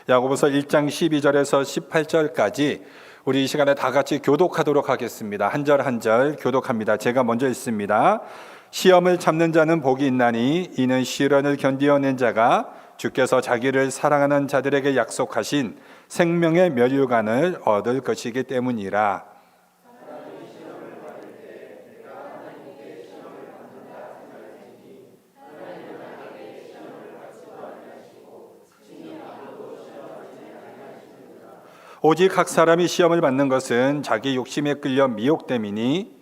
야고보서 1장 12절에서 18절까지 우리 이 시간에 다 같이 교독하도록 하겠습니다. 한 절 한 절 교독합니다. 제가 먼저 읽습니다. 시험을 참는 자는 복이 있나니 이는 시련을 견디어낸 자가 주께서 자기를 사랑하는 자들에게 약속하신 생명의 면류관을 얻을 것이기 때문이라. 오직 각 사람이 시험을 받는 것은 자기 욕심에 끌려 미혹됨이니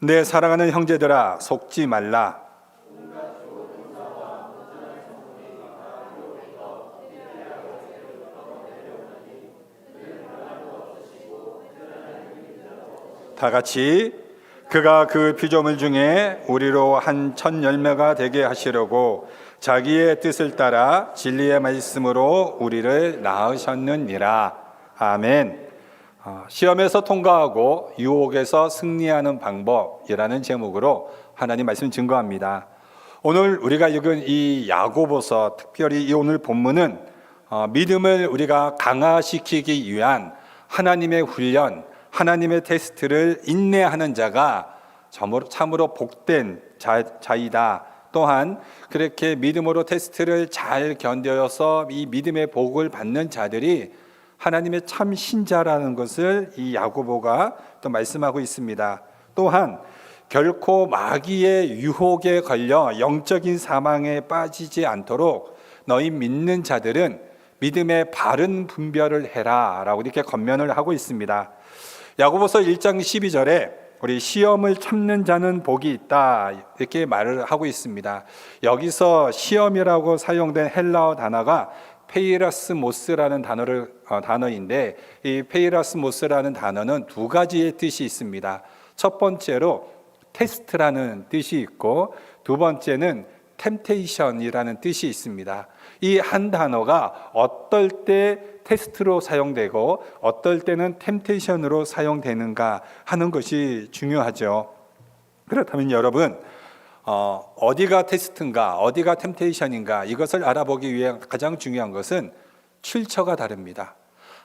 내 사랑하는 형제들아 속지 말라. 다 같이 그가 그 피조물 중에 우리로 한 첫 열매가 되게 하시려고 자기의 뜻을 따라 진리의 말씀으로 우리를 낳으셨느니라. 아멘. 시험에서 통과하고 유혹에서 승리하는 방법이라는 제목으로 하나님 말씀 증거합니다. 오늘 우리가 읽은 이 야고보서, 특별히 이 오늘 본문은 믿음을 우리가 강화시키기 위한 하나님의 훈련, 하나님의 테스트를 인내하는 자가 참으로 복된 자이다. 또한 그렇게 믿음으로 테스트를 잘 견뎌서 이 믿음의 복을 받는 자들이 하나님의 참 신자라는 것을 이 야고보가 또 말씀하고 있습니다. 또한 결코 마귀의 유혹에 걸려 영적인 사망에 빠지지 않도록 너희 믿는 자들은 믿음의 바른 분별을 해라 라고 이렇게 권면을 하고 있습니다. 야고보서 1장 12절에 우리 시험을 참는 자는 복이 있다 이렇게 말을 하고 있습니다. 여기서 시험이라고 사용된 헬라어 단어가 페이라스모스라는 단어인데 이 페이라스모스라는 단어는 두 가지의 뜻이 있습니다. 첫 번째로 테스트라는 뜻이 있고 두 번째는 템테이션이라는 뜻이 있습니다. 이 한 단어가 어떨 때 테스트로 사용되고 어떨 때는 템테이션으로 사용되는가 하는 것이 중요하죠. 그렇다면 여러분, 어디가 테스트인가, 어디가 템테이션인가 이것을 알아보기 위해 가장 중요한 것은 출처가 다릅니다.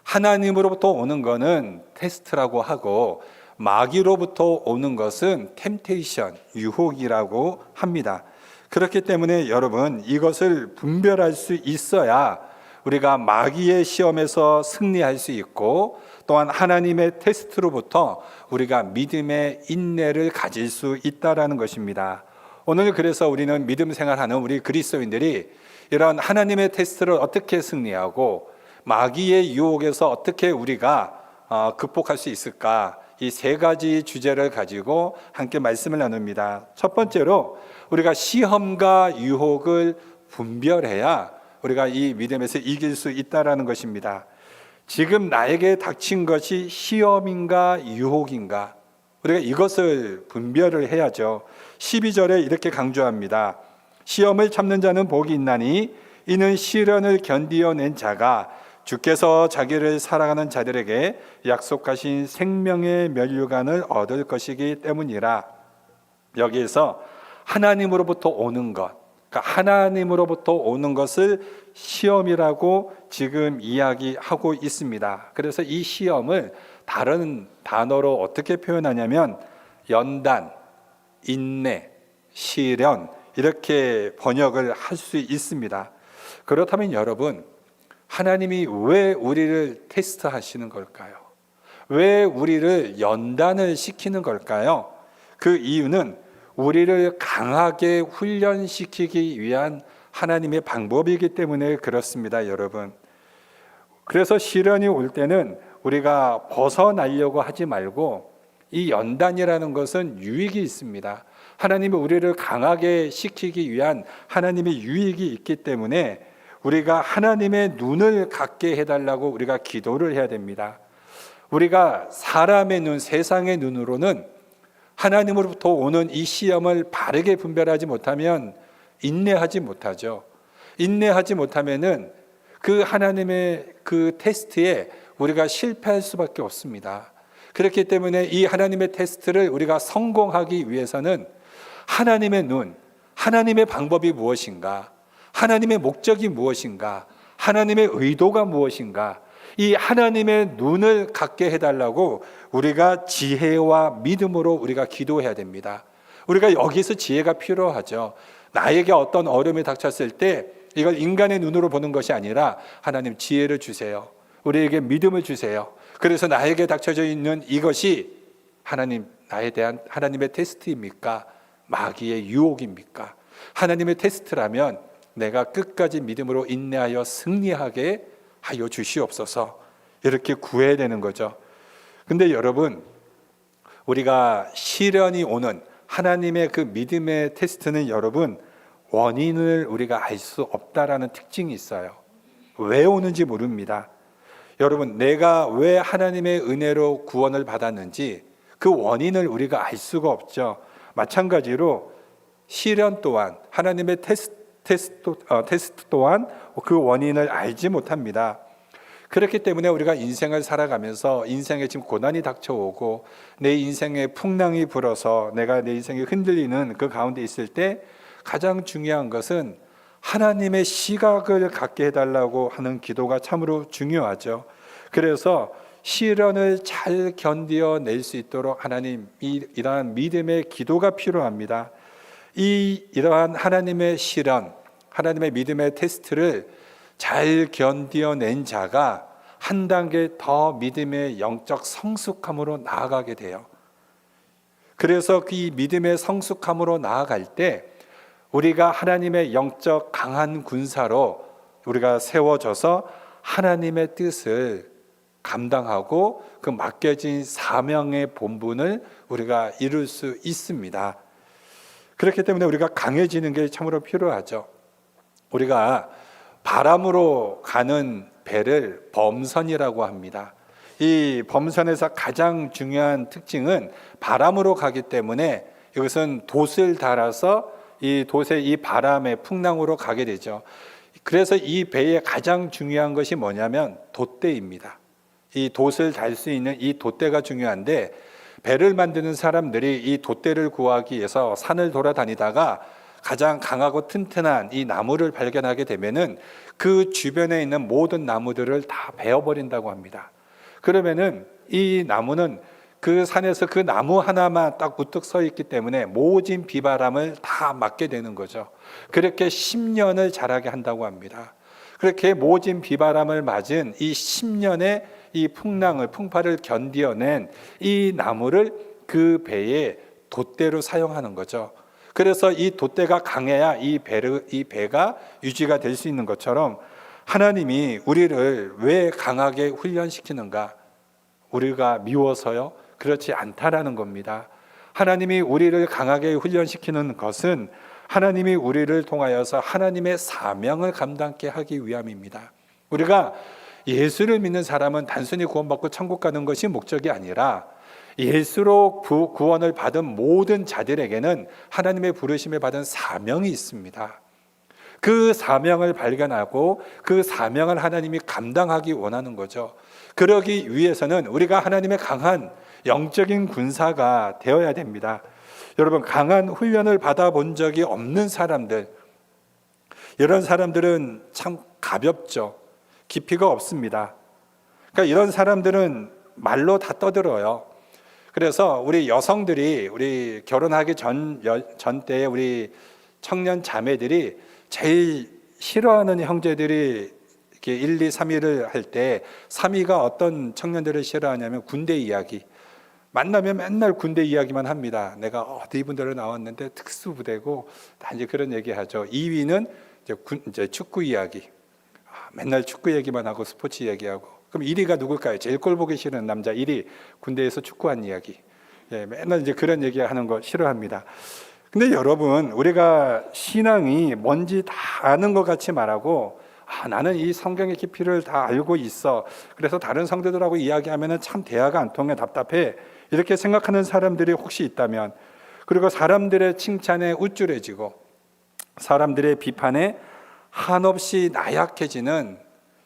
하나님으로부터 오는 것은 테스트라고 하고 마귀로부터 오는 것은 템테이션, 유혹이라고 합니다. 그렇기 때문에 여러분, 이것을 분별할 수 있어야 우리가 마귀의 시험에서 승리할 수 있고 또한 하나님의 테스트로부터 우리가 믿음의 인내를 가질 수 있다라는 것입니다. 오늘 그래서 우리는 믿음 생활하는 우리 그리스도인들이 이런 하나님의 테스트를 어떻게 승리하고 마귀의 유혹에서 어떻게 우리가 극복할 수 있을까? 이 세 가지 주제를 가지고 함께 말씀을 나눕니다. 첫 번째로 우리가 시험과 유혹을 분별해야 우리가 이 믿음에서 이길 수 있다라는 것입니다. 지금 나에게 닥친 것이 시험인가 유혹인가? 우리가 이것을 분별을 해야죠. 12절에 이렇게 강조합니다. 시험을 참는 자는 복이 있나니 이는 시련을 견디어낸 자가 주께서 자기를 사랑하는 자들에게 약속하신 생명의 면류관을 얻을 것이기 때문이라. 여기에서 하나님으로부터 오는 것, 그러니까 하나님으로부터 오는 것을 시험이라고 지금 이야기하고 있습니다. 그래서 이 시험을 다른 단어로 어떻게 표현하냐면 연단, 인내, 시련 이렇게 번역을 할 수 있습니다. 그렇다면 여러분, 하나님이 왜 우리를 테스트하시는 걸까요? 왜 우리를 연단을 시키는 걸까요? 그 이유는 우리를 강하게 훈련시키기 위한 하나님의 방법이기 때문에 그렇습니다, 여러분. 그래서 시련이 올 때는 우리가 벗어나려고 하지 말고 이 연단이라는 것은 유익이 있습니다. 하나님이 우리를 강하게 시키기 위한 하나님의 유익이 있기 때문에 우리가 하나님의 눈을 갖게 해달라고 우리가 기도를 해야 됩니다. 우리가 사람의 눈, 세상의 눈으로는 하나님으로부터 오는 이 시험을 바르게 분별하지 못하면 인내하지 못하죠. 인내하지 못하면은 그 하나님의 그 테스트에 우리가 실패할 수밖에 없습니다. 그렇기 때문에 이 하나님의 테스트를 우리가 성공하기 위해서는 하나님의 눈, 하나님의 방법이 무엇인가? 하나님의 목적이 무엇인가? 하나님의 의도가 무엇인가? 이 하나님의 눈을 갖게 해달라고 우리가 지혜와 믿음으로 우리가 기도해야 됩니다. 우리가 여기서 지혜가 필요하죠. 나에게 어떤 어려움이 닥쳤을 때 이걸 인간의 눈으로 보는 것이 아니라 하나님 지혜를 주세요. 우리에게 믿음을 주세요. 그래서 나에게 닥쳐져 있는 이것이 하나님, 나에 대한 하나님의 테스트입니까? 마귀의 유혹입니까? 하나님의 테스트라면 내가 끝까지 믿음으로 인내하여 승리하게 하여 주시옵소서. 이렇게 구해야 되는 거죠. 근데 여러분, 우리가 시련이 오는 하나님의 그 믿음의 테스트는 여러분, 원인을 우리가 알 수 없다라는 특징이 있어요. 왜 오는지 모릅니다. 여러분, 내가 왜 하나님의 은혜로 구원을 받았는지 그 원인을 우리가 알 수가 없죠. 마찬가지로 시련 또한, 하나님의 테스트 또한 그 원인을 알지 못합니다. 그렇기 때문에 우리가 인생을 살아가면서 인생에 지금 고난이 닥쳐오고 내 인생에 풍랑이 불어서 내가 내 인생이 흔들리는 그 가운데 있을 때 가장 중요한 것은 하나님의 시각을 갖게 해달라고 하는 기도가 참으로 중요하죠. 그래서 시련을 잘 견뎌낼 수 있도록 하나님, 이러한 믿음의 기도가 필요합니다. 이러한 하나님의 시련, 하나님의 믿음의 테스트를 잘 견뎌낸 자가 한 단계 더 믿음의 영적 성숙함으로 나아가게 돼요. 그래서 이 믿음의 성숙함으로 나아갈 때 우리가 하나님의 영적 강한 군사로 우리가 세워져서 하나님의 뜻을 감당하고 그 맡겨진 사명의 본분을 우리가 이룰 수 있습니다. 그렇기 때문에 우리가 강해지는 게 참으로 필요하죠. 우리가 바람으로 가는 배를 범선이라고 합니다. 이 범선에서 가장 중요한 특징은 바람으로 가기 때문에 이것은 돛을 달아서 이 돛에 이 바람의 풍랑으로 가게 되죠. 그래서 이 배의 가장 중요한 것이 뭐냐면 돛대입니다. 이 돛을 달 수 있는 이 돛대가 중요한데, 배를 만드는 사람들이 이 돛대를 구하기 위해서 산을 돌아다니다가 가장 강하고 튼튼한 이 나무를 발견하게 되면은 그 주변에 있는 모든 나무들을 다 베어버린다고 합니다. 그러면은 이 나무는 그 산에서 그 나무 하나만 딱 우뚝 서 있기 때문에 모진 비바람을 다 맞게 되는 거죠. 그렇게 10년을 자라게 한다고 합니다. 그렇게 모진 비바람을 맞은 이 10년의 이 풍파를 견뎌낸 이 나무를 그 배에 돛대로 사용하는 거죠. 그래서 이 돛대가 강해야 이 배가 유지가 될 수 있는 것처럼 하나님이 우리를 왜 강하게 훈련시키는가? 우리가 미워서요? 그렇지 않다라는 겁니다. 하나님이 우리를 강하게 훈련시키는 것은 하나님이 우리를 통하여서 하나님의 사명을 감당케 하기 위함입니다. 우리가 예수를 믿는 사람은 단순히 구원받고 천국 가는 것이 목적이 아니라 예수로 구원을 받은 모든 자들에게는 하나님의 부르심을 받은 사명이 있습니다. 그 사명을 발견하고 그 사명을 하나님이 감당하기 원하는 거죠. 그러기 위해서는 우리가 하나님의 강한 영적인 군사가 되어야 됩니다. 여러분, 강한 훈련을 받아본 적이 없는 사람들, 이런 사람들은 참 가볍죠. 깊이가 없습니다. 그러니까 이런 사람들은 말로 다 떠들어요. 그래서 우리 여성들이 우리 결혼하기 전 때에 우리 청년 자매들이 제일 싫어하는 형제들이 이렇게 1, 2, 3위를 할 때 3위가 어떤 청년들을 싫어하냐면 군대 이야기. 만나면 맨날 군대 이야기만 합니다. 내가 어디 분들을 나왔는데 특수부대고 다 이제 그런 얘기하죠. 2위는 이제 축구 이야기. 맨날 축구 얘기만 하고 스포츠 얘기하고. 그럼 1위가 누굴까요? 제일 꼴 보기 싫은 남자 1위, 군대에서 축구한 이야기. 예, 맨날 이제 그런 얘기하는 거 싫어합니다. 근데 여러분, 우리가 신앙이 뭔지 다 아는 것 같이 말하고, 나는 이 성경의 깊이를 다 알고 있어. 그래서 다른 성도들하고 이야기하면 참 대화가 안 통해, 답답해. 이렇게 생각하는 사람들이 혹시 있다면, 그리고 사람들의 칭찬에 우쭐해지고 사람들의 비판에 한없이 나약해지는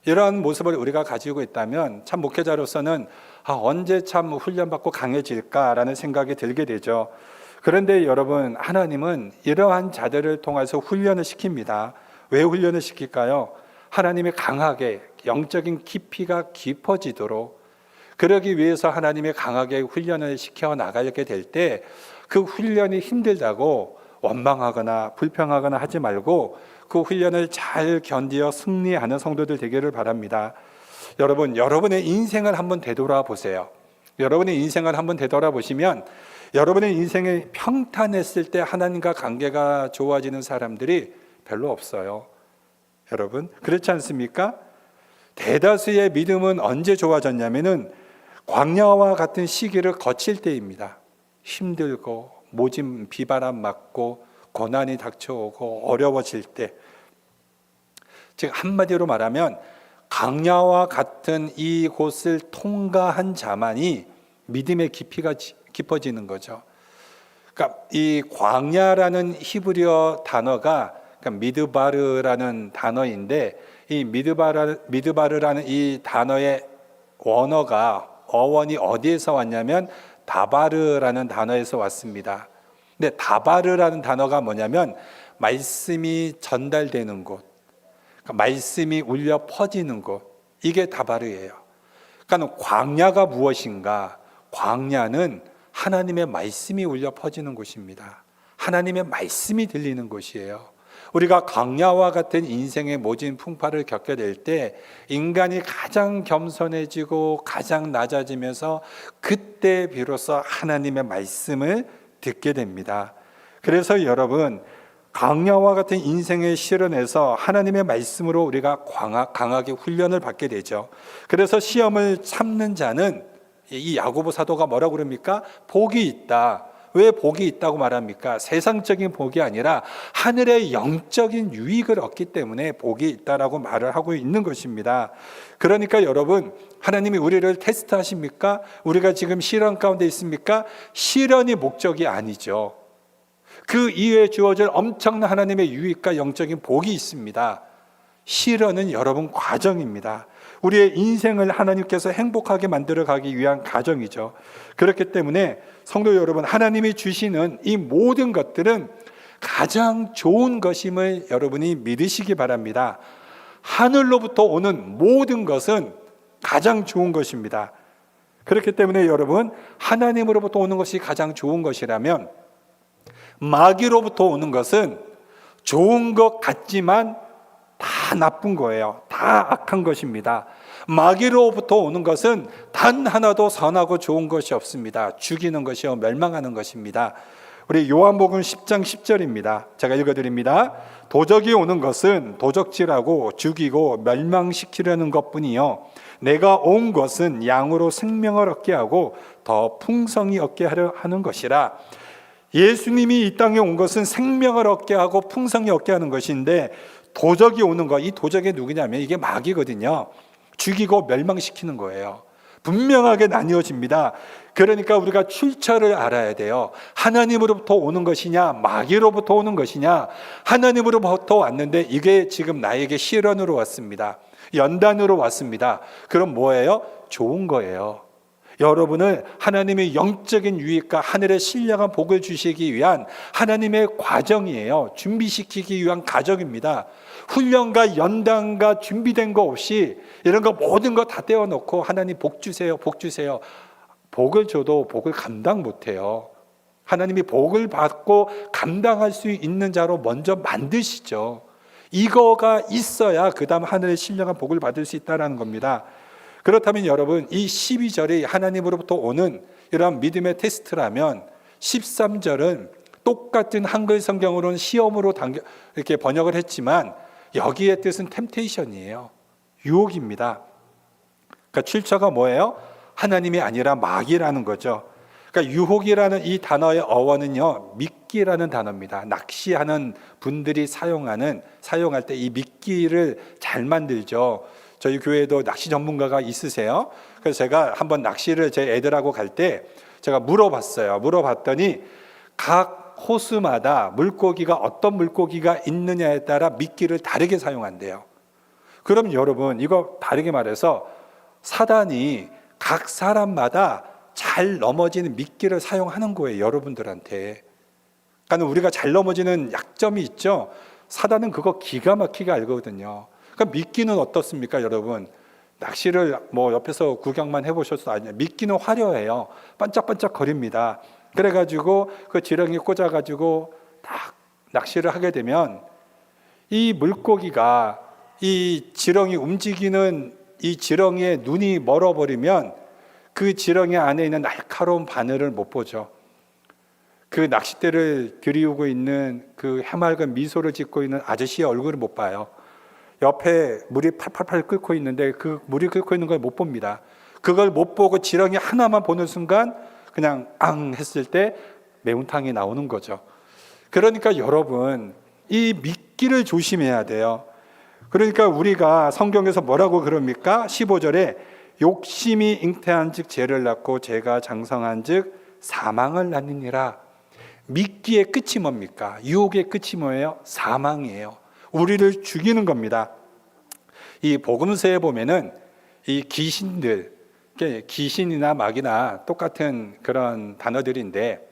이런 모습을 우리가 가지고 있다면 참 목회자로서는 언제 참 훈련받고 강해질까라는 생각이 들게 되죠. 그런데 여러분, 하나님은 이러한 자들을 통해서 훈련을 시킵니다. 왜 훈련을 시킬까요? 하나님이 강하게 영적인 깊이가 깊어지도록, 그러기 위해서 하나님이 강하게 훈련을 시켜 나가게 될 때 그 훈련이 힘들다고 원망하거나 불평하거나 하지 말고 그 훈련을 잘 견디어 승리하는 성도들 되기를 바랍니다. 여러분, 여러분의 인생을 한번 되돌아보세요. 여러분의 인생을 한번 되돌아보시면 여러분의 인생이 평탄했을 때 하나님과 관계가 좋아지는 사람들이 별로 없어요. 여러분, 그렇지 않습니까? 대다수의 믿음은 언제 좋아졌냐면은 광야와 같은 시기를 거칠 때입니다. 힘들고 모진 비바람 맞고 고난이 닥쳐오고 어려워질 때, 즉 한마디로 말하면 광야와 같은 이곳을 통과한 자만이 믿음의 깊이가 깊어지는 거죠. 그러니까 이 광야라는 히브리어 단어가 미드바르라는 단어인데, 이 미드바르라는 이 단어의 어원이 어디에서 왔냐면 다바르라는 단어에서 왔습니다. 근데 다바르라는 단어가 뭐냐면 말씀이 전달되는 곳, 그러니까 말씀이 울려 퍼지는 곳, 이게 다바르예요. 그러니까 광야가 무엇인가? 광야는 하나님의 말씀이 울려 퍼지는 곳입니다. 하나님의 말씀이 들리는 곳이에요. 우리가 광야와 같은 인생의 모진 풍파를 겪게 될 때 인간이 가장 겸손해지고 가장 낮아지면서 그때 비로소 하나님의 말씀을 듣게 됩니다. 그래서 여러분, 광야와 같은 인생의 시련에서 하나님의 말씀으로 우리가 강하게 훈련을 받게 되죠. 그래서 시험을 참는 자는, 이 야고보 사도가 뭐라고 그럽니까? 복이 있다. 왜 복이 있다고 말합니까? 세상적인 복이 아니라 하늘의 영적인 유익을 얻기 때문에 복이 있다라고 말을 하고 있는 것입니다. 그러니까 여러분, 하나님이 우리를 테스트하십니까? 우리가 지금 시련 가운데 있습니까? 시련이 목적이 아니죠. 그 이외에 주어질 엄청난 하나님의 유익과 영적인 복이 있습니다. 시련은 여러분 과정입니다. 우리의 인생을 하나님께서 행복하게 만들어 가기 위한 과정이죠. 그렇기 때문에 성도 여러분, 하나님이 주시는 이 모든 것들은 가장 좋은 것임을 여러분이 믿으시기 바랍니다. 하늘로부터 오는 모든 것은 가장 좋은 것입니다. 그렇기 때문에 여러분, 하나님으로부터 오는 것이 가장 좋은 것이라면 마귀로부터 오는 것은 좋은 것 같지만 다 나쁜 거예요. 다 악한 것입니다. 마귀로부터 오는 것은 단 하나도 선하고 좋은 것이 없습니다. 죽이는 것이요 멸망하는 것입니다. 우리 요한복음 10장 10절입니다. 제가 읽어드립니다. 도적이 오는 것은 도적질하고 죽이고 멸망시키려는 것뿐이요 내가 온 것은 양으로 생명을 얻게 하고 더 풍성히 얻게 하려 하는 것이라. 예수님이 이 땅에 온 것은 생명을 얻게 하고 풍성히 얻게 하는 것인데, 도적이 오는 거, 이 도적이 누구냐면 이게 마귀거든요. 죽이고 멸망시키는 거예요. 분명하게 나뉘어집니다. 그러니까 우리가 출처를 알아야 돼요. 하나님으로부터 오는 것이냐, 마귀로부터 오는 것이냐. 하나님으로부터 왔는데 이게 지금 나에게 시련으로 왔습니다. 연단으로 왔습니다. 그럼 뭐예요? 좋은 거예요. 여러분을 하나님의 영적인 유익과 하늘의 신령한 복을 주시기 위한 하나님의 과정이에요. 준비시키기 위한 과정입니다. 훈련과 연단과 준비된 거 없이 이런 거 모든 거 다 떼어놓고 하나님 복 주세요, 복 주세요. 복을 줘도 복을 감당 못해요. 하나님이 복을 받고 감당할 수 있는 자로 먼저 만드시죠. 이거가 있어야 그 다음 하늘의 신령한 복을 받을 수 있다는 겁니다. 그렇다면 여러분, 이 12절이 하나님으로부터 오는 이러한 믿음의 테스트라면 13절은 똑같은 한글 성경으로는 시험으로 이렇게 번역을 했지만 여기의 뜻은 템테이션이에요. 유혹입니다. 그러니까 출처가 뭐예요? 하나님이 아니라 마귀라는 거죠. 그러니까 유혹이라는 이 단어의 어원은요, 미끼라는 단어입니다. 낚시하는 분들이 사용할 때 이 미끼를 잘 만들죠. 저희 교회에도 낚시 전문가가 있으세요. 그래서 제가 한번 낚시를 제 애들하고 갈 때 제가 물어봤어요. 물어봤더니 각 호수마다 물고기가 어떤 물고기가 있느냐에 따라 미끼를 다르게 사용한대요. 그럼 여러분, 이거 다르게 말해서 사단이 각 사람마다 잘 넘어지는 미끼를 사용하는 거예요. 여러분들한테. 그러니까 우리가 잘 넘어지는 약점이 있죠. 사단은 그거 기가 막히게 알거든요. 그러니까 미끼는 어떻습니까, 여러분? 낚시를 뭐 옆에서 구경만 해보셔도 아니에요. 미끼는 화려해요. 반짝반짝 거립니다. 그래가지고 그 지렁이 꽂아가지고 딱 낚시를 하게 되면 이 물고기가 이 지렁이 움직이는 이 지렁이에 눈이 멀어버리면 그 지렁이 안에 있는 날카로운 바늘을 못 보죠. 그 낚싯대를 들이우고 있는 그 해맑은 미소를 짓고 있는 아저씨의 얼굴을 못 봐요. 옆에 물이 팔팔팔 끓고 있는데 그 물이 끓고 있는 걸 못 봅니다. 그걸 못 보고 지렁이 하나만 보는 순간 그냥 앙 했을 때 매운탕이 나오는 거죠. 그러니까 여러분, 이 미끼를 조심해야 돼요. 그러니까 우리가 성경에서 뭐라고 그럽니까? 15절에 욕심이 잉태한 즉 죄를 낳고 죄가 장성한 즉 사망을 낳느니라. 미끼의 끝이 뭡니까? 유혹의 끝이 뭐예요? 사망이에요. 우리를 죽이는 겁니다. 이 복음서에 보면은 이 귀신들, 귀신이나 마귀나 똑같은 그런 단어들인데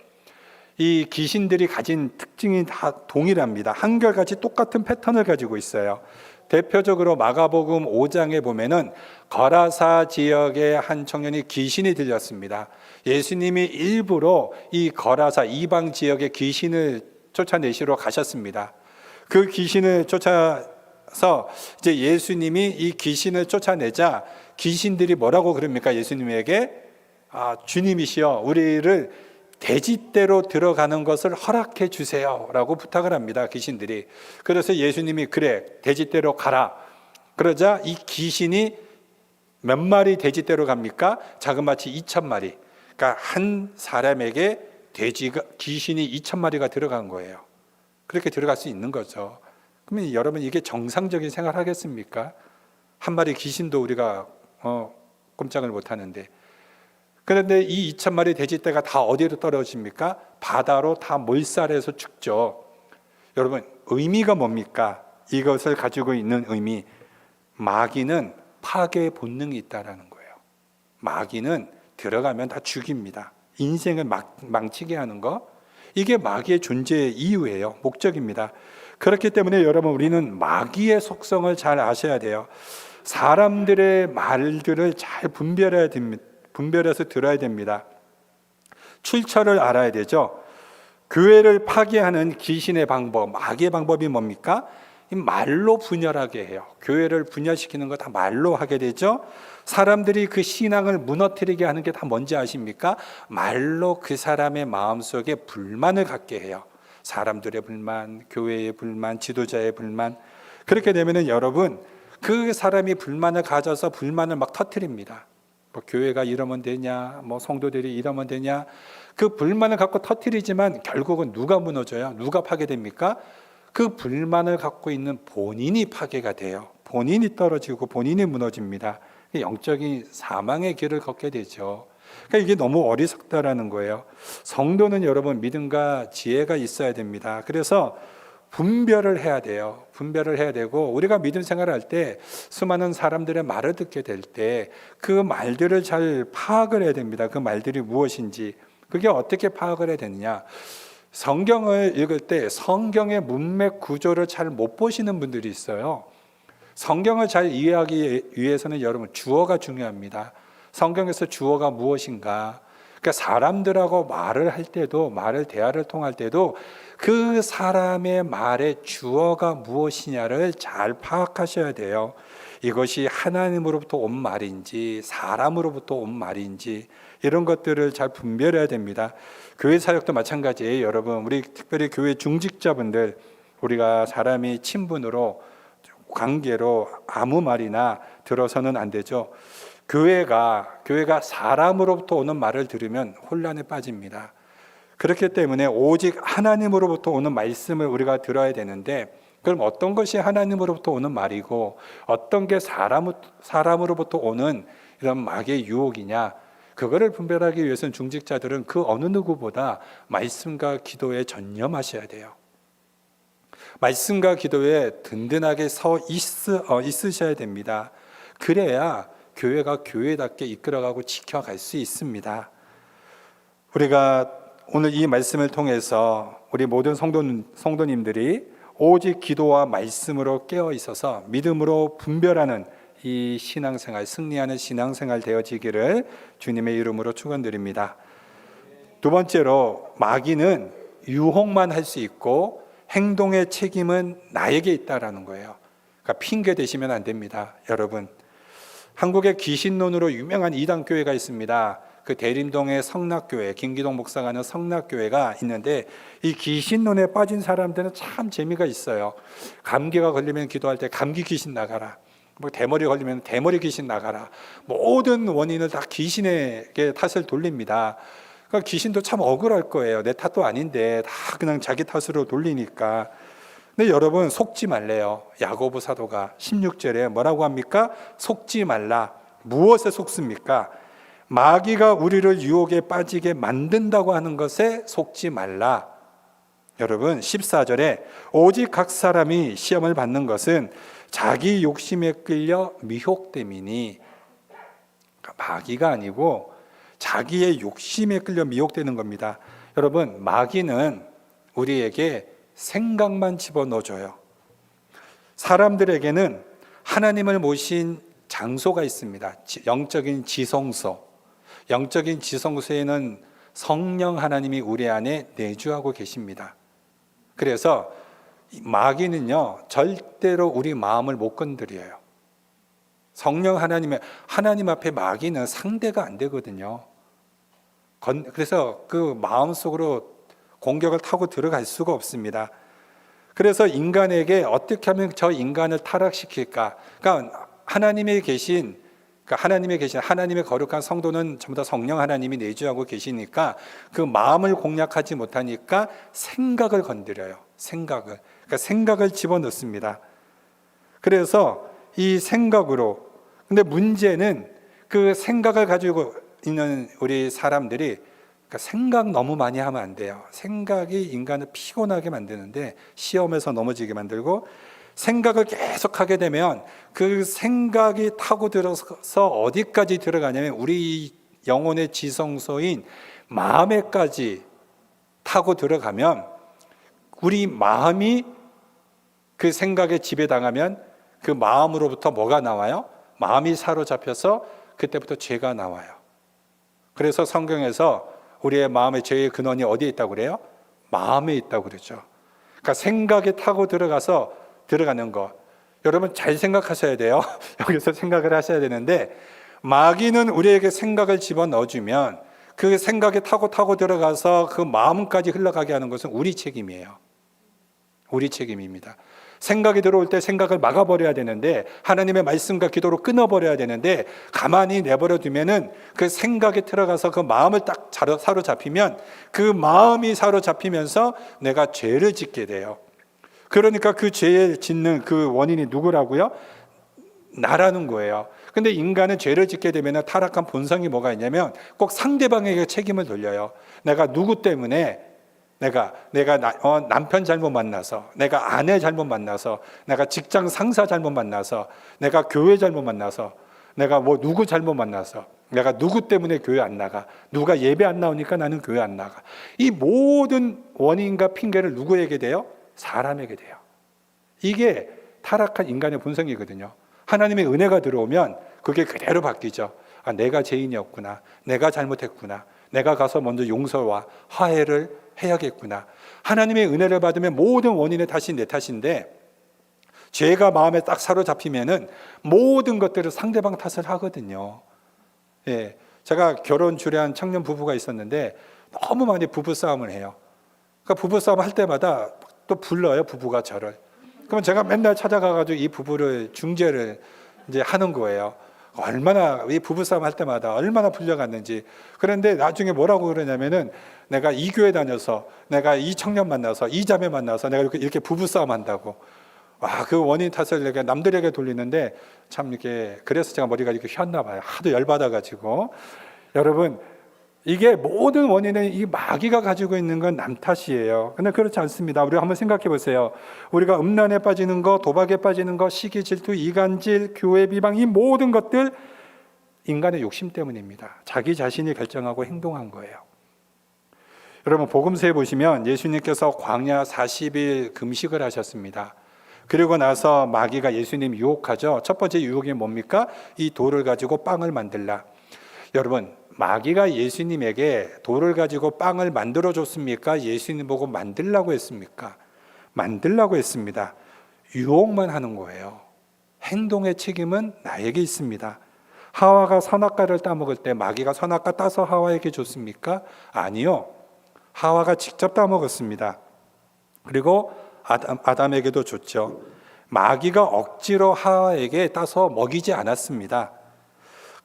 이 귀신들이 가진 특징이 다 동일합니다. 한결같이 똑같은 패턴을 가지고 있어요. 대표적으로 마가복음 5장에 보면은 거라사 지역의 한 청년이 귀신이 들렸습니다. 예수님이 일부러 이 거라사 이방 지역의 귀신을 쫓아내시러 가셨습니다. 그 귀신을 쫓아서 이제 예수님이 이 귀신을 쫓아내자 귀신들이 뭐라고 그럽니까? 예수님에게 주님이시여 우리를 돼지떼로 들어가는 것을 허락해 주세요 라고 부탁을 합니다. 귀신들이. 그래서 예수님이 그래 돼지떼로 가라. 그러자 이 귀신이 몇 마리 돼지떼로 갑니까? 자그마치 2,000마리. 그러니까 한 사람에게 귀신이 2,000마리가 들어간 거예요. 그렇게 들어갈 수 있는 거죠. 그러면 여러분 이게 정상적인 생활 하겠습니까? 한 마리 귀신도 우리가 꼼짝을 못 하는데. 그런데 이 2,000마리 돼지떼가 다 어디로 떨어집니까? 바다로 다 몰살해서 죽죠. 여러분 의미가 뭡니까? 이것을 가지고 있는 의미, 마귀는 파괴 본능이 있다라는 거예요. 마귀는 들어가면 다 죽입니다. 인생을 망치게 하는 거, 이게 마귀의 존재의 이유예요. 목적입니다. 그렇기 때문에 여러분 우리는 마귀의 속성을 잘 아셔야 돼요. 사람들의 말들을 잘 분별해야 됩니다. 분별해서 들어야 됩니다. 출처를 알아야 되죠. 교회를 파괴하는 귀신의 방법, 마귀의 방법이 뭡니까? 말로 분열하게 해요. 교회를 분열시키는 거 다 말로 하게 되죠. 사람들이 그 신앙을 무너뜨리게 하는 게 다 뭔지 아십니까? 말로 그 사람의 마음속에 불만을 갖게 해요. 사람들의 불만, 교회의 불만, 지도자의 불만. 그렇게 되면은 여러분 그 사람이 불만을 가져서 불만을 막 터뜨립니다. 뭐 교회가 이러면 되냐, 뭐 성도들이 이러면 되냐. 그 불만을 갖고 터뜨리지만 결국은 누가 무너져요? 누가 파괴됩니까? 그 불만을 갖고 있는 본인이 파괴가 돼요. 본인이 떨어지고 본인이 무너집니다. 영적인 사망의 길을 걷게 되죠. 그러니까 이게 너무 어리석다라는 거예요. 성도는 여러분 믿음과 지혜가 있어야 됩니다. 그래서 분별을 해야 돼요. 분별을 해야 되고, 우리가 믿음 생활을 할 때 수많은 사람들의 말을 듣게 될 때 그 말들을 잘 파악을 해야 됩니다. 그 말들이 무엇인지. 그게 어떻게 파악을 해야 되느냐. 성경을 읽을 때 성경의 문맥 구조를 잘 못 보시는 분들이 있어요. 성경을 잘 이해하기 위해서는 여러분 주어가 중요합니다. 성경에서 주어가 무엇인가. 그러니까 사람들하고 말을 할 때도, 말을 대화를 통할 때도 그 사람의 말의 주어가 무엇이냐를 잘 파악하셔야 돼요. 이것이 하나님으로부터 온 말인지 사람으로부터 온 말인지 이런 것들을 잘 분별해야 됩니다. 교회 사역도 마찬가지예요. 여러분 우리 특별히 교회 중직자분들, 우리가 사람이 친분으로 관계로 아무 말이나 들어서는 안 되죠. 교회가 사람으로부터 오는 말을 들으면 혼란에 빠집니다. 그렇기 때문에 오직 하나님으로부터 오는 말씀을 우리가 들어야 되는데, 그럼 어떤 것이 하나님으로부터 오는 말이고 어떤 게 사람으로부터 오는 이런 마귀의 유혹이냐, 그거를 분별하기 위해서는 중직자들은 그 어느 누구보다 말씀과 기도에 전념하셔야 돼요. 말씀과 기도에 든든하게 서 있으셔야 됩니다. 그래야 교회가 교회답게 이끌어가고 지켜갈 수 있습니다. 우리가 오늘 이 말씀을 통해서 우리 모든 성도님들이 오직 기도와 말씀으로 깨어 있어서 믿음으로 분별하는 이 신앙생활, 승리하는 신앙생활 되어지기를 주님의 이름으로 축원드립니다. 두 번째로, 마귀는 유혹만 할 수 있고 행동의 책임은 나에게 있다라는 거예요. 그러니까 핑계 대시면 안 됩니다. 여러분, 한국에 귀신론으로 유명한 이단교회가 있습니다. 그 대림동의 성락교회, 김기동 목사가 하는 성락교회가 있는데, 이 귀신론에 빠진 사람들은 참 재미가 있어요. 감기가 걸리면 기도할 때 감기 귀신 나가라, 뭐 대머리 걸리면 대머리 귀신 나가라, 모든 원인을 다 귀신에게 탓을 돌립니다. 그러니까 귀신도 참 억울할 거예요. 내 탓도 아닌데 다 그냥 자기 탓으로 돌리니까. 근데 여러분, 속지 말래요. 야고보 사도가 16절에 뭐라고 합니까? 속지 말라. 무엇에 속습니까? 마귀가 우리를 유혹에 빠지게 만든다고 하는 것에 속지 말라. 여러분, 14절에 오직 각 사람이 시험을 받는 것은 자기 욕심에 끌려 미혹됨이니, 그러니까 마귀가 아니고 자기의 욕심에 끌려 미혹되는 겁니다. 여러분, 마귀는 우리에게 생각만 집어넣어줘요. 사람들에게는 하나님을 모신 장소가 있습니다. 영적인 지성소. 영적인 지성소에는 성령 하나님이 우리 안에 내주하고 계십니다. 그래서 마귀는요, 절대로 우리 마음을 못 건드려요. 성령 하나님 앞에 마귀는 상대가 안 되거든요. 그래서 그 마음속으로 공격을 타고 들어갈 수가 없습니다. 그래서 인간에게 어떻게 하면 저 인간을 타락시킬까? 그러니까 하나님의 하나님의 거룩한 성도는 전부 다 성령 하나님이 내주하고 계시니까 그 마음을 공략하지 못하니까 생각을 건드려요. 그러니까 생각을 집어넣습니다. 그래서 이 생각으로, 근데 문제는 그 생각을 가지고 있는 우리 사람들이, 그러니까 생각 너무 많이 하면 안 돼요. 생각이 인간을 피곤하게 만드는데 시험에서 넘어지게 만들고, 생각을 계속 하게 되면 그 생각이 타고 들어서 어디까지 들어가냐면 우리 영혼의 지성소인 마음에까지 타고 들어가면, 우리 마음이 그 생각에 지배당하면 그 마음으로부터 뭐가 나와요? 마음이 사로잡혀서 그때부터 죄가 나와요. 그래서 성경에서 우리의 마음의 죄의 근원이 어디에 있다고 그래요? 마음에 있다고 그러죠. 그러니까 생각에 타고 들어가는 거, 여러분 잘 생각하셔야 돼요. 여기서 생각을 하셔야 되는데, 마귀는 우리에게 생각을 집어넣어주면 그 생각에 타고 들어가서 그 마음까지 흘러가게 하는 것은 우리 책임이에요. 우리 책임입니다. 생각이 들어올 때 생각을 막아버려야 되는데, 하나님의 말씀과 기도로 끊어버려야 되는데, 가만히 내버려 두면은 그 생각에 들어가서 그 마음을 딱 사로잡히면 그 마음이 사로잡히면서 내가 죄를 짓게 돼요. 그러니까 그 죄를 짓는 그 원인이 누구라고요? 나라는 거예요. 근데 인간은 죄를 짓게 되면 타락한 본성이 뭐가 있냐면 꼭 상대방에게 책임을 돌려요. 내가 누구 때문에, 내가 남편 잘못 만나서, 내가 아내 잘못 만나서, 내가 직장 상사 잘못 만나서, 내가 교회 잘못 만나서, 내가 뭐 누구 잘못 만나서, 내가 누구 때문에 교회 안 나가, 누가 예배 안 나오니까 나는 교회 안 나가. 이 모든 원인과 핑계를 누구에게 대요? 사람에게 돼요. 이게 타락한 인간의 본성이거든요. 하나님의 은혜가 들어오면 그게 그대로 바뀌죠. 아, 내가 죄인이었구나, 내가 잘못했구나, 내가 가서 먼저 용서와 화해를 해야겠구나. 하나님의 은혜를 받으면 모든 원인은 다시 내 탓인데, 죄가 마음에 딱 사로잡히면은 모든 것들을 상대방 탓을 하거든요. 예, 제가 결혼 주례한 청년 부부가 있었는데 너무 많이 부부싸움을 해요. 그러니까 부부싸움 할 때마다 또 불러요, 부부가 저를. 그러면 제가 맨날 찾아가가지고 이 부부를 중재를 이제 하는 거예요. 얼마나 이 부부싸움 할 때마다 얼마나 불려갔는지. 그런데 나중에 뭐라고 그러냐면은, 내가 이 교회 다녀서, 내가 이 청년 만나서, 이 자매 만나서 내가 이렇게 부부싸움 한다고. 와, 그 원인 탓을 내가 남들에게 돌리는데 참 이렇게, 그래서 제가 머리가 이렇게 휘었나 봐요. 하도 열받아가지고. 여러분, 이게 모든 원인은 이 마귀가 가지고 있는 건 남 탓이에요. 근데 그렇지 않습니다. 우리가 한번 생각해 보세요. 우리가 음란에 빠지는 거, 도박에 빠지는 거, 시기, 질투, 이간질, 교회 비방, 이 모든 것들 인간의 욕심 때문입니다. 자기 자신이 결정하고 행동한 거예요. 여러분 복음서에 보시면 예수님께서 광야 40일 금식을 하셨습니다. 그리고 나서 마귀가 예수님 유혹하죠. 첫 번째 유혹이 뭡니까? 이 돌을 가지고 빵을 만들라. 여러분, 마귀가 예수님에게 돌을 가지고 빵을 만들어 줬습니까? 예수님 보고 만들라고 했습니까? 만들라고 했습니다. 유혹만 하는 거예요. 행동의 책임은 나에게 있습니다. 하와가 선악과를 따먹을 때 마귀가 선악과 따서 하와에게 줬습니까? 아니요. 하와가 직접 따먹었습니다. 그리고 아담에게도 줬죠. 마귀가 억지로 하와에게 따서 먹이지 않았습니다.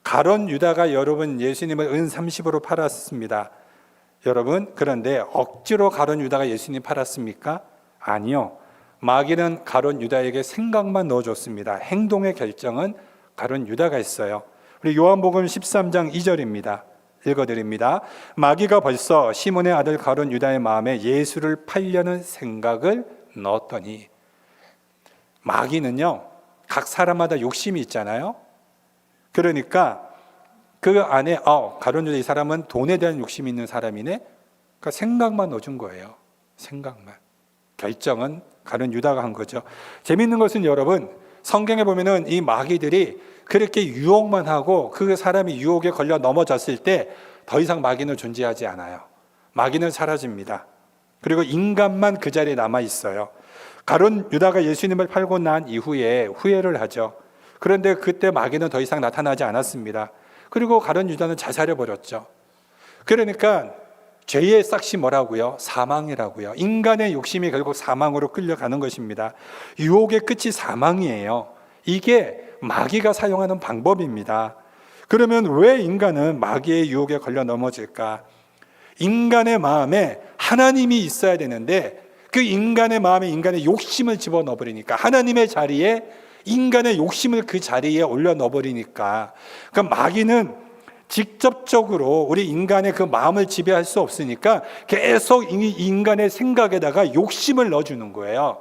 가론 유다가 여러분 예수님을 은 30으로 팔았습니다. 여러분, 그런데 억지로 가론 유다가 예수님 팔았습니까? 아니요. 마귀는 가론 유다에게 생각만 넣어줬습니다. 행동의 결정은 가론 유다가 했어요. 우리 요한복음 13장 2절입니다. 읽어드립니다. 마귀가 벌써 시몬의 아들 가론 유다의 마음에 예수를 팔려는 생각을 넣었더니, 마귀는요 각 사람마다 욕심이 있잖아요. 그러니까 그 안에 가론 유다 이 사람은 돈에 대한 욕심이 있는 사람이네. 그러니까 생각만 넣어준 거예요. 생각만. 결정은 가론 유다가 한 거죠. 재미있는 것은 여러분, 성경에 보면은 이 마귀들이 그렇게 유혹만 하고 그 사람이 유혹에 걸려 넘어졌을 때 더 이상 마귀는 존재하지 않아요. 마귀는 사라집니다. 그리고 인간만 그 자리에 남아 있어요. 가론 유다가 예수님을 팔고 난 이후에 후회를 하죠. 그런데 그때 마귀는 더 이상 나타나지 않았습니다. 그리고 가론 유다는 자살해 버렸죠. 그러니까 죄의 싹이 뭐라고요? 사망이라고요. 인간의 욕심이 결국 사망으로 끌려가는 것입니다. 유혹의 끝이 사망이에요. 이게 마귀가 사용하는 방법입니다. 그러면 왜 인간은 마귀의 유혹에 걸려 넘어질까? 인간의 마음에 하나님이 있어야 되는데 그 인간의 마음에 인간의 욕심을 집어넣어 버리니까, 하나님의 자리에 인간의 욕심을 그 자리에 올려 넣어 버리니까, 그러니까 마귀는 직접적으로 우리 인간의 그 마음을 지배할 수 없으니까 계속 이 인간의 생각에다가 욕심을 넣어주는 거예요.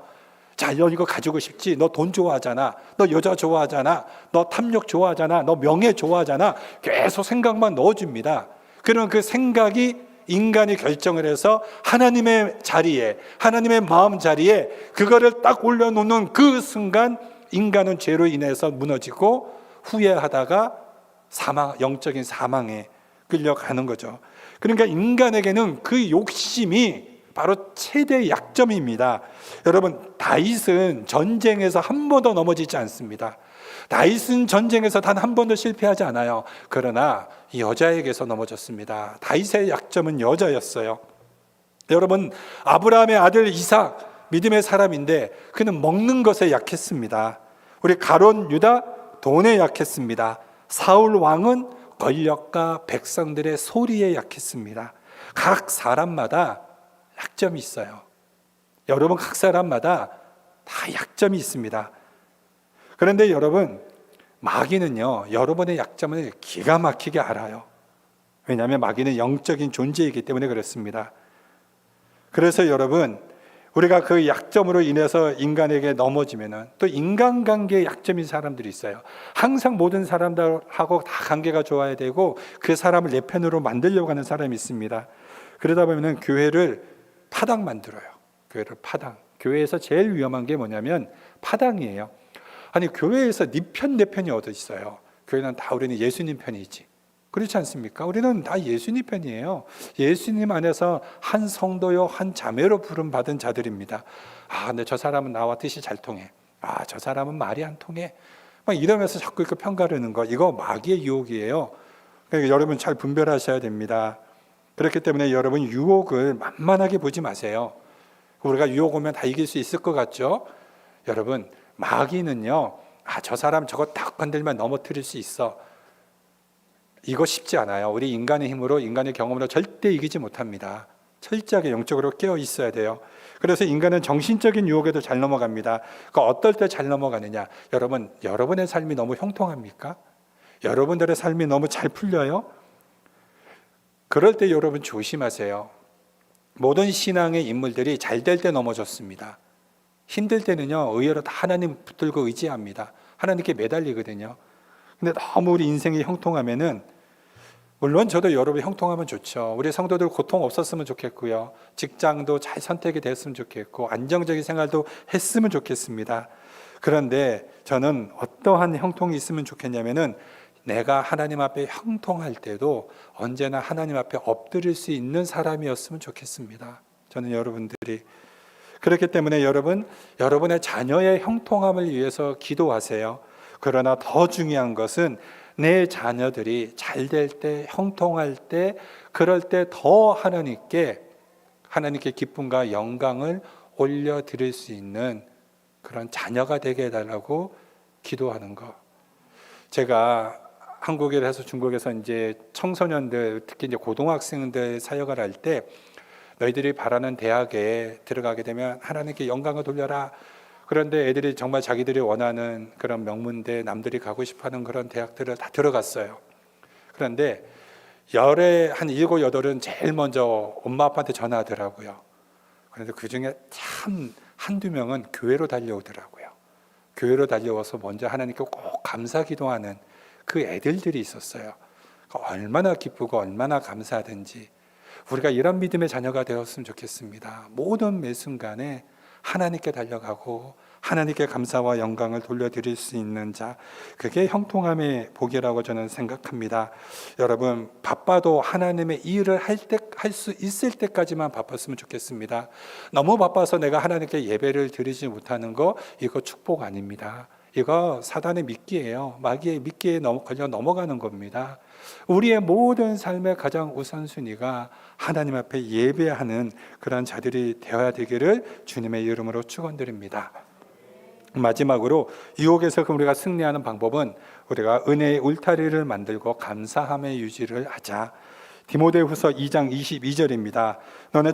자, 너 이거 가지고 싶지? 너 돈 좋아하잖아. 너 여자 좋아하잖아. 너 탐욕 좋아하잖아. 너 명예 좋아하잖아. 계속 생각만 넣어줍니다. 그러면 그 생각이 인간이 결정을 해서 하나님의 자리에, 하나님의 마음 자리에 그거를 딱 올려놓는 그 순간 인간은 죄로 인해서 무너지고 후회하다가 영적인 사망에 끌려가는 거죠. 그러니까 인간에게는 그 욕심이 바로 최대 약점입니다. 여러분, 다윗은 전쟁에서 한 번도 넘어지지 않습니다. 다윗은 전쟁에서 단 한 번도 실패하지 않아요. 그러나 여자에게서 넘어졌습니다. 다윗의 약점은 여자였어요. 여러분, 아브라함의 아들 이삭 믿음의 사람인데 그는 먹는 것에 약했습니다. 우리 가론 유다 돈에 약했습니다. 사울 왕은 권력과 백성들의 소리에 약했습니다. 각 사람마다 약점이 있어요. 여러분, 각 사람마다 다 약점이 있습니다. 그런데 여러분, 마귀는요 여러분의 약점을 기가 막히게 알아요. 왜냐하면 마귀는 영적인 존재이기 때문에 그렇습니다. 그래서 여러분, 우리가 그 약점으로 인해서 인간에게 넘어지면은 또 인간관계에 약점인 사람들이 있어요. 항상 모든 사람들하고 다 관계가 좋아야 되고 그 사람을 내 편으로 만들려고 하는 사람이 있습니다. 그러다 보면은 교회를 파당 만들어요. 교회를 파당. 교회에서 제일 위험한 게 뭐냐면 파당이에요. 아니, 교회에서 네 편, 내 편이 어디 있어요? 교회는 다 우리는 예수님 편이지. 그렇지 않습니까? 우리는 다 예수님 편이에요. 예수님 안에서 한 성도요, 한 자매로 부름받은 자들입니다. 근데 저 사람은 나와 뜻이 잘 통해. 저 사람은 말이 안 통해. 막 이러면서 자꾸 이렇게 평가하는 거, 이거 마귀의 유혹이에요. 그러니까 여러분 잘 분별하셔야 됩니다. 그렇기 때문에 여러분, 유혹을 만만하게 보지 마세요. 우리가 유혹 오면 다 이길 수 있을 것 같죠? 여러분, 마귀는요, 저 사람 저거 딱 건들면 넘어뜨릴 수 있어. 이거 쉽지 않아요. 우리 인간의 힘으로, 인간의 경험으로 절대 이기지 못합니다. 철저하게 영적으로 깨어 있어야 돼요. 그래서 인간은 정신적인 유혹에도 잘 넘어갑니다. 그러니까 어떨 때 잘 넘어가느냐? 여러분, 여러분의 삶이 너무 형통합니까? 여러분들의 삶이 너무 잘 풀려요? 그럴 때 여러분 조심하세요. 모든 신앙의 인물들이 잘 될 때 넘어졌습니다. 힘들 때는요, 의외로 다 하나님 붙들고 의지합니다. 하나님께 매달리거든요. 근데 너무 우리 인생이 형통하면은 물론 저도 여러분 형통하면 좋죠. 우리 성도들 고통 없었으면 좋겠고요. 직장도 잘 선택이 됐으면 좋겠고 안정적인 생활도 했으면 좋겠습니다. 그런데 저는 어떠한 형통이 있으면 좋겠냐면은 내가 하나님 앞에 형통할 때도 언제나 하나님 앞에 엎드릴 수 있는 사람이었으면 좋겠습니다. 저는 여러분들이 그렇기 때문에 여러분의 자녀의 형통함을 위해서 기도하세요. 그러나 더 중요한 것은 내 자녀들이 잘 될 때, 형통할 때, 그럴 때 더 하나님께 기쁨과 영광을 올려드릴 수 있는 그런 자녀가 되게 해달라고 기도하는 것. 제가 한국에서 중국에서 이제 청소년들, 특히 이제 고등학생들 사역을 할 때 너희들이 바라는 대학에 들어가게 되면 하나님께 영광을 돌려라. 그런데 애들이 정말 자기들이 원하는 그런 명문대, 남들이 가고 싶어하는 그런 대학들을 다 들어갔어요. 그런데 열에 한 7, 8은 제일 먼저 엄마 아빠한테 전화하더라고요. 그런데 그중에 참 한두 명은 교회로 달려오더라고요. 교회로 달려와서 먼저 하나님께 꼭 감사 기도하는 그 애들들이 있었어요. 얼마나 기쁘고 얼마나 감사하든지 우리가 이런 믿음의 자녀가 되었으면 좋겠습니다. 모든 매 순간에 하나님께 달려가고 하나님께 감사와 영광을 돌려드릴 수 있는 자, 그게 형통함의 복이라고 저는 생각합니다. 여러분, 바빠도 하나님의 일을 할 수 있을 때까지만 바빴으면 좋겠습니다. 너무 바빠서 내가 하나님께 예배를 드리지 못하는 거, 이거 축복 아닙니다. 이거 사단의 미끼예요. 마귀의 미끼에 걸려 넘어가는 겁니다. 우리의 모든 삶의 가장 우선순위가 하나님 앞에 예배하는 그런 자들이 되어야 되기를 주님의 이름으로 축원드립니다. 마지막으로 유혹에서 우리가 승리하는 방법은 우리가 은혜의 울타리를 만들고 감사함의 유지를 하자. 디모데후서 2장 22절입니다. 너는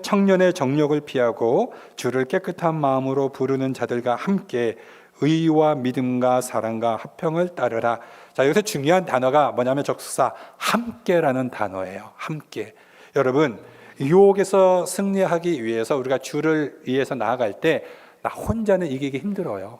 청년의 정욕을 피하고 주를 깨끗한 마음으로 부르는 자들과 함께 의와 믿음과 사랑과 화평을 따르라. 자, 여기서 중요한 단어가 뭐냐면 적사 함께라는 단어예요. 함께. 여러분, 유혹에서 승리하기 위해서 우리가 주를 위해서 나아갈 때 나 혼자는 이기기 힘들어요.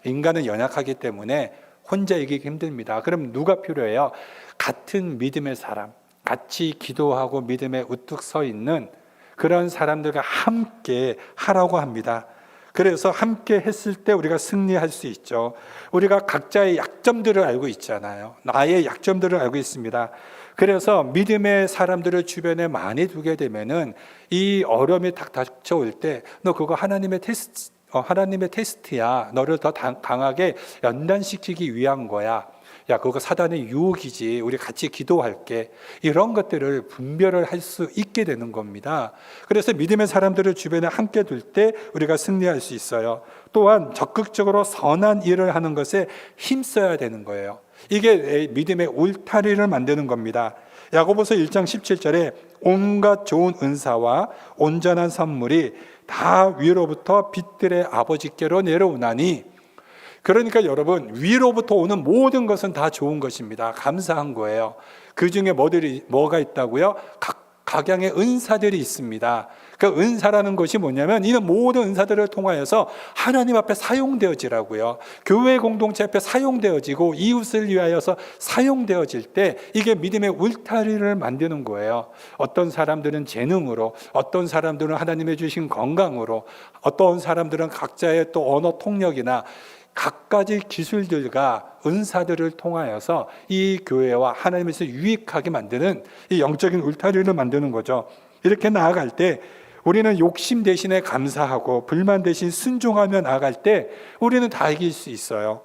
인간은 연약하기 때문에 혼자 이기기 힘듭니다. 그럼 누가 필요해요? 같은 믿음의 사람, 같이 기도하고 믿음에 우뚝 서 있는 그런 사람들과 함께 하라고 합니다. 그래서 함께 했을 때 우리가 승리할 수 있죠. 우리가 각자의 약점들을 알고 있잖아요. 나의 약점들을 알고 있습니다. 그래서 믿음의 사람들을 주변에 많이 두게 되면은 이 어려움이 딱 닥쳐올 때 너 그거 하나님의 테스트야. 너를 더 강하게 연단시키기 위한 거야. 야, 그거 사단의 유혹이지. 우리 같이 기도할게. 이런 것들을 분별을 할 수 있게 되는 겁니다. 그래서 믿음의 사람들을 주변에 함께 둘 때 우리가 승리할 수 있어요. 또한 적극적으로 선한 일을 하는 것에 힘써야 되는 거예요. 이게 믿음의 울타리를 만드는 겁니다. 야고보서 1장 17절에 온갖 좋은 은사와 온전한 선물이 다 위로부터 빛들의 아버지께로 내려오나니, 그러니까 여러분, 위로부터 오는 모든 것은 다 좋은 것입니다. 감사한 거예요. 그 중에 뭐가 있다고요? 각양의 은사들이 있습니다. 그 은사라는 것이 뭐냐면 이는 모든 은사들을 통하여서 하나님 앞에 사용되어지라고요. 교회 공동체 앞에 사용되어지고 이웃을 위하여서 사용되어질 때 이게 믿음의 울타리를 만드는 거예요. 어떤 사람들은 재능으로, 어떤 사람들은 하나님의 주신 건강으로, 어떤 사람들은 각자의 또 언어 통역이나 각가지 기술들과 은사들을 통하여서 이 교회와 하나님에서 유익하게 만드는 이 영적인 울타리를 만드는 거죠. 이렇게 나아갈 때 우리는 욕심 대신에 감사하고 불만 대신 순종하며 나아갈 때 우리는 다 이길 수 있어요.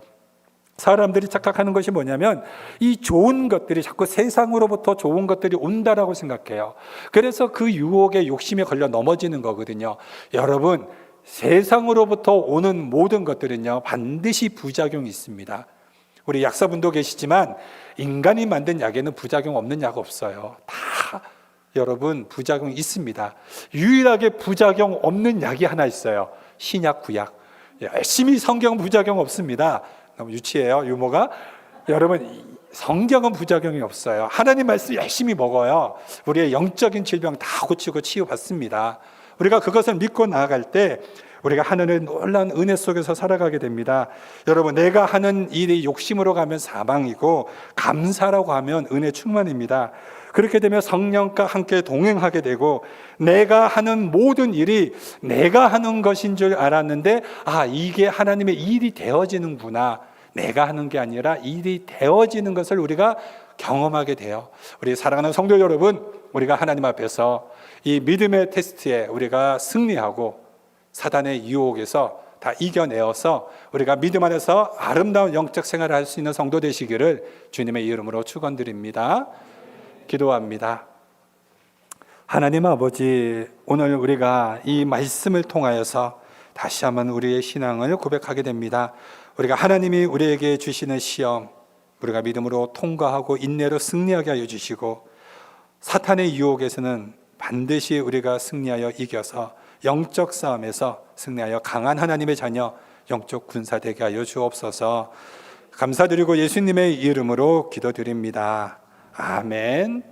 사람들이 착각하는 것이 뭐냐면 이 좋은 것들이 자꾸 세상으로부터 좋은 것들이 온다라고 생각해요. 그래서 그 유혹에 욕심에 걸려 넘어지는 거거든요. 여러분, 세상으로부터 오는 모든 것들은요 반드시 부작용이 있습니다. 우리 약사분도 계시지만 인간이 만든 약에는 부작용 없는 약 없어요. 다 여러분 부작용이 있습니다. 유일하게 부작용 없는 약이 하나 있어요. 신약, 구약. 열심히 성경 부작용 없습니다. 너무 유치해요, 유머가. 여러분, 성경은 부작용이 없어요. 하나님 말씀 열심히 먹어요. 우리의 영적인 질병 다 고치고 치유받습니다. 우리가 그것을 믿고 나아갈 때 우리가 하늘의 놀라운 은혜 속에서 살아가게 됩니다. 여러분, 내가 하는 일이 욕심으로 가면 사망이고 감사라고 하면 은혜 충만입니다. 그렇게 되면 성령과 함께 동행하게 되고, 내가 하는 모든 일이 내가 하는 것인 줄 알았는데 이게 하나님의 일이 되어지는구나, 내가 하는 게 아니라 일이 되어지는 것을 우리가 경험하게 돼요. 우리 사랑하는 성도 여러분, 우리가 하나님 앞에서 이 믿음의 테스트에 우리가 승리하고 사단의 유혹에서 다 이겨내어서 우리가 믿음 안에서 아름다운 영적 생활을 할 수 있는 성도 되시기를 주님의 이름으로 축원드립니다. 기도합니다. 하나님 아버지, 오늘 우리가 이 말씀을 통하여서 다시 한번 우리의 신앙을 고백하게 됩니다. 우리가 하나님이 우리에게 주시는 시험, 우리가 믿음으로 통과하고 인내로 승리하게 하여 주시고, 사탄의 유혹에서는 반드시 우리가 승리하여 이겨서 영적 싸움에서 승리하여 강한 하나님의 자녀, 영적 군사 되게 하여 주옵소서. 감사드리고 예수님의 이름으로 기도드립니다. 아멘.